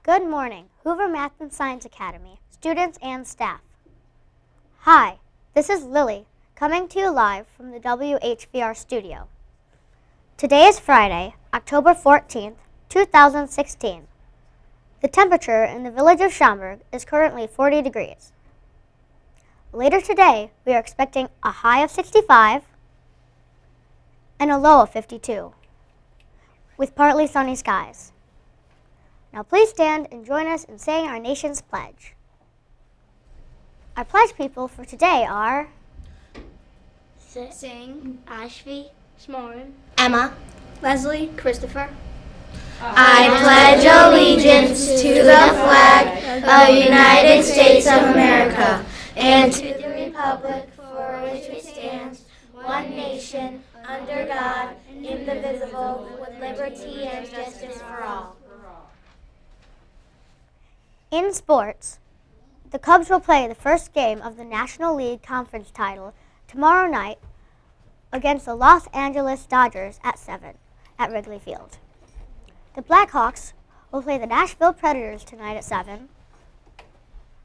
Good morning, Hoover Math and Science Academy, students and staff. Hi, this is Lily, coming to you live from the WHVR studio. Today is Friday, October 14th, 2016. The temperature in the village of Schaumburg is currently 40 degrees. Later today, we are expecting a high of 65 and a low of 52, with partly sunny skies. Now please stand and join us in saying our nation's pledge. Our pledge people for today are Sing, Ashvi, Smorin, Emma, Leslie, Christopher. I pledge allegiance to the flag of the United States of America and to the republic for which it stands, one nation, under God, indivisible, with liberty and justice for all. In sports, the Cubs will play the first game of the National League Conference title tomorrow night against the Los Angeles Dodgers at 7 at Wrigley Field. The Blackhawks will play the Nashville Predators tonight at 7.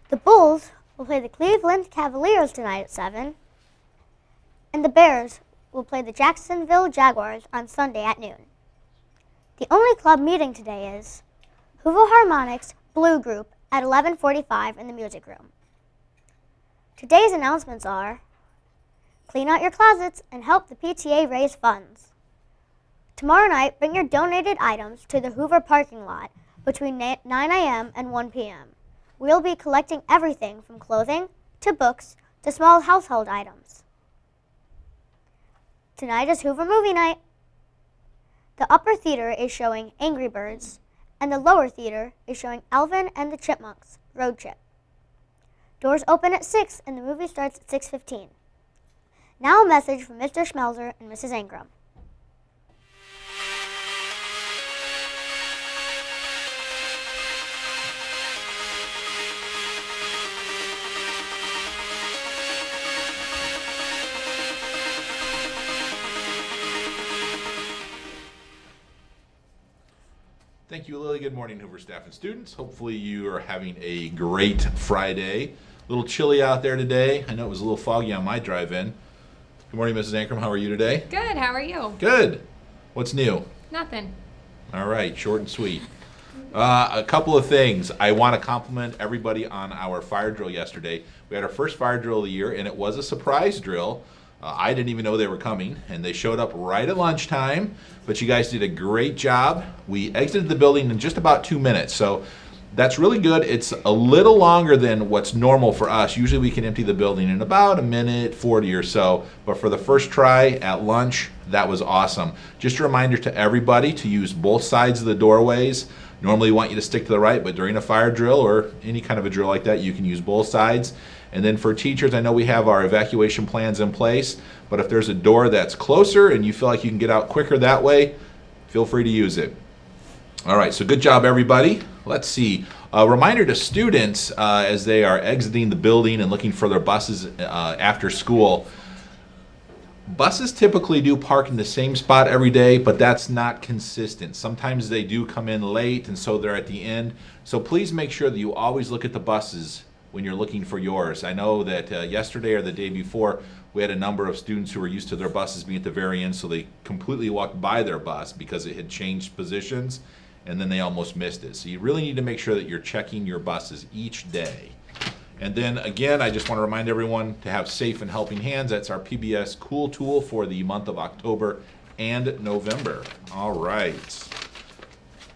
The Bulls will play the Cleveland Cavaliers tonight at 7. And the Bears will play the Jacksonville Jaguars on Sunday at noon. The only club meeting today is Hoover Harmonics Blue Group at 11:45 in the music room. Today's announcements are: clean out your closets and help the PTA raise funds. Tomorrow night, bring your donated items to the Hoover parking lot between 9 a.m. and 1 p.m. We'll be collecting everything from clothing to books to small household items. Tonight is Hoover Movie Night. The upper theater is showing Angry Birds, and the lower theater is showing Alvin and the Chipmunks Road Trip. Doors open at 6 and the movie starts at 6:15. Now a message from Mr. Schmelzer and Mrs. Ingram. Thank you, Lily. Good morning, Hoover staff and students. Hopefully you are having a great Friday. A little chilly out there today. I know it was a little foggy on my drive-in. Good morning, Mrs. Ankrum. How are you today? Good. How are you? Good. What's new? Nothing. All right, short and sweet. A couple of things. I want to compliment everybody on our fire drill yesterday. We had our first fire drill of the year, and it was a surprise drill. I didn't even know they were coming, and they showed up right at lunchtime, but you guys did a great job. We exited the building in just about 2 minutes, so that's really good. It's a little longer than what's normal for us. Usually we can empty the building in about a minute 40 or so, but for the first try at lunch, that was awesome. Just a reminder to everybody to use both sides of the doorways. Normally we want you to stick to the right, but during a fire drill or any kind of a drill like that, you can use both sides. And then for teachers, I know we have our evacuation plans in place, but if there's a door that's closer and you feel like you can get out quicker that way, feel free to use it. All right, so good job, everybody. Let's see. A reminder to students as they are exiting the building and looking for their buses after school. Buses typically do park in the same spot every day, but that's not consistent. Sometimes they do come in late, and so they're at the end. So please make sure that you always look at the buses when you're looking for yours. I know that yesterday or the day before, we had a number of students who were used to their buses being at the very end, so they completely walked by their bus because it had changed positions, and then they almost missed it. So you really need to make sure that you're checking your buses each day. And then again, I just want to remind everyone to have safe and helping hands. That's our PBS Cool Tool for the month of October and November. All right.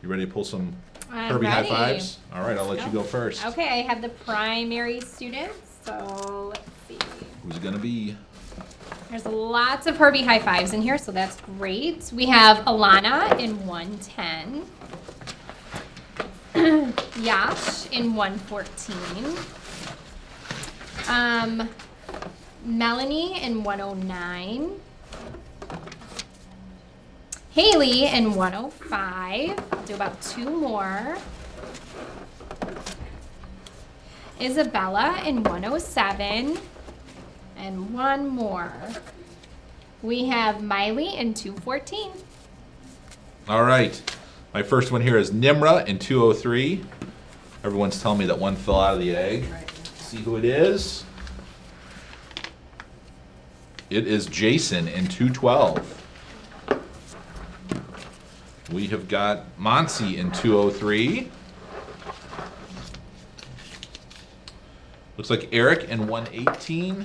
You ready to pull some Herbie high fives? All right, I'll let you go first. Okay, I have the primary students, so let's see. Who's it gonna be? There's lots of Herbie high fives in here, so that's great. We have Alana in 110. Yash in 114. Melanie in 109. Haley in 105. I'll do about 2 more. Isabella in 107. And 1 more. We have Miley in 214. All right. My first one here is Nimra in 203. Everyone's telling me that one fell out of the egg. See who it is. It is Jason in 212. We have got Monsi in 203. Looks like Eric in 118.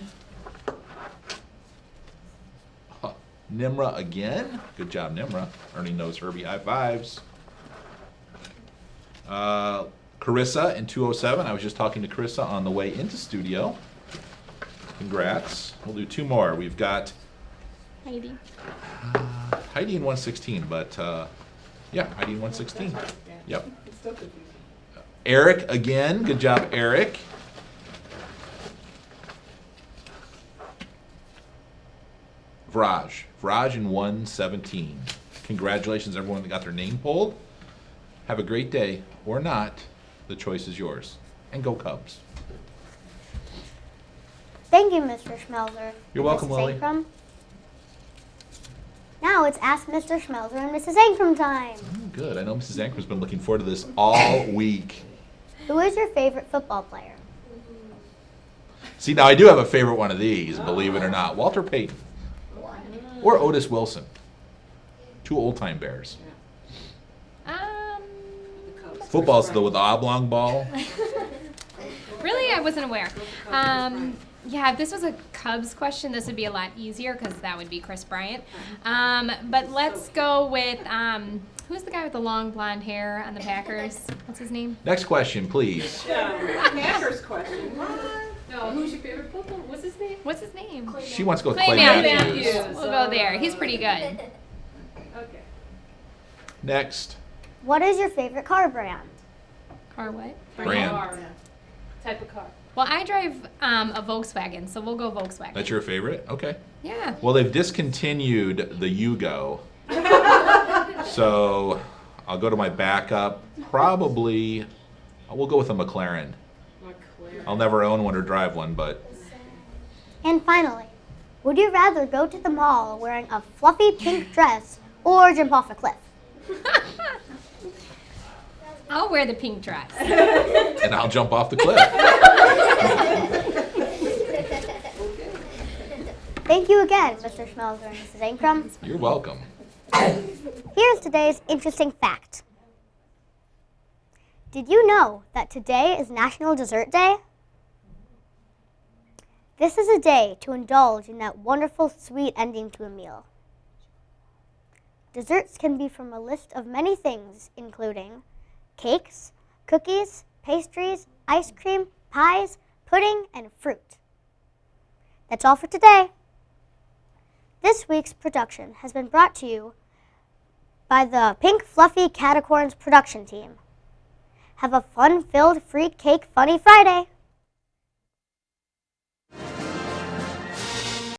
Nimra again. Good job, Nimra. Ernie knows Herbie high fives. Carissa in 207. I was just talking to Carissa on the way into studio. Congrats. We'll do two more. We've got Heidi. Heidi in 116, but yeah, Heidi in 116. Yep. Eric again. Good job, Eric. Vraj in 117. Congratulations, everyone that got their name pulled. Have a great day, or not. The choice is yours. And go Cubs. Thank you, Mr. Schmelzer. You're welcome, Mrs. Lily. Ankrum. Now it's Ask Mr. Schmelzer and Mrs. Ankrum time. Good. I know Mrs. Ankrum's been looking forward to this all week. Who is your favorite football player? See, now I do have a favorite one of these, believe it or not. Walter Payton. Or Otis Wilson. Two old-time Bears. Football's the with the oblong ball. Really? I wasn't aware. Yeah, if this was a Cubs question, this would be a lot easier because that would be Chris Bryant. But let's go with, who's the guy with the long blonde hair on the Packers? What's his name? Next question, please. Packers question. No, who's your favorite football? What's his name? What's his name? She wants to go with Clay Clay Matthews. Matthews. We'll go there. He's pretty good. Okay. Next. What is your favorite car brand? Car what? Brand. Car. Type of car. Well, I drive a Volkswagen, so we'll go Volkswagen. That's your favorite? Okay. Yeah. Well, they've discontinued the Yugo. So I'll go to my backup. Probably, we'll go with a McLaren. I'll never own one or drive one, but And finally, would you rather go to the mall wearing a fluffy pink dress or jump off a cliff? I'll wear the pink dress. and I'll jump off the cliff. Thank you again, Mr. Schmelzer and Mrs. Ankrum. You're welcome. Here's today's interesting fact. Did you know that today is National Dessert Day? This is a day to indulge in that wonderful sweet ending to a meal. Desserts can be from a list of many things, including cakes, cookies, pastries, ice cream, pies, pudding, and fruit. That's all for today. This week's production has been brought to you by the Pink Fluffy Catacorns production team. Have a fun-filled free cake funny Friday.